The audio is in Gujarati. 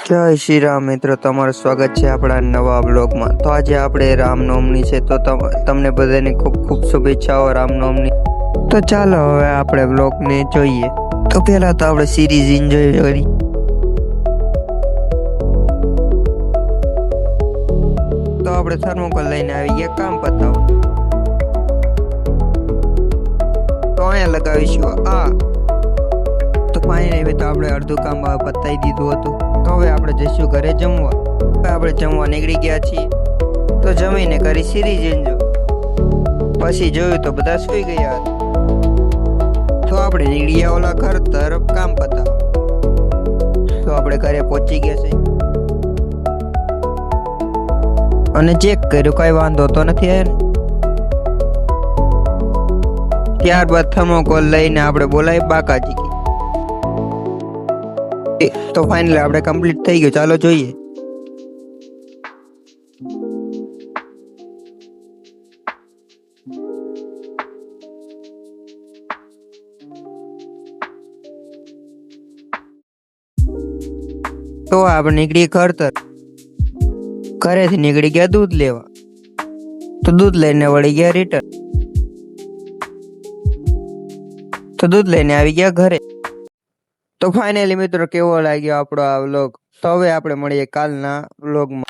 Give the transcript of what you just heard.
જય શ્રી રામ મિત્રો, તમારું સ્વાગત છે આપણા નવા બ્લોગમાં। તો આજે આપણે રામનવમી છે, તો તમને બધાને ખૂબ ખૂબ શુભેચ્છાઓ રામનવમી। તો ચાલો હવે આપણે બ્લોગને જોઈએ। તો પહેલા તો આપણે સિરીઝ એન્જોય કરી। તો આપણે થર્મોકોલ લઈને આવી ગયા કામ પતાવવા। તો અહીંયા લગાવીશું આ। તો ફાઇનલી તો આપણે અડધું કામ પતાવી દીધું હતું। તો હવે આપણે જઈશું ઘરે જમવા। હવે આપણે જમવા નીકળી ગયા છીએ। તો જમીને કરી સિરીઝ એન્જોય। પછી જોયું તો બધા સૂઈ ગયા હતા। તો આપણે નીકળી ગયા ઓલા ઘર તરફ કામ પતાવવા। તો આપણે ઘરે પહોંચી ગયા છે અને ચેક કર્યું, કઈ વાંધો તો નથી આવ્યો ને। ત્યારબાદ થર્મોકોલ લઈને આપણે બોલાવી બાકાજી। તો ફાઇનલી આપણે કમ્પ્લીટ થઈ ગયું, ચાલો જોઈએ। તો આપણે નીકળી ઘર તરફ। ઘરેથી નીકળી ગયા દૂધ લેવા। તો દૂધ લઈને વળી ગયા રિટર્ન। તો દૂધ લઈને આવી ગયા ઘરે। તો ફાઇનલી મિત્રો, કેવો લાગ્યો આપણો આ વ્લોગ? તો હવે આપણે મળીએ કાલના વ્લોગમાં।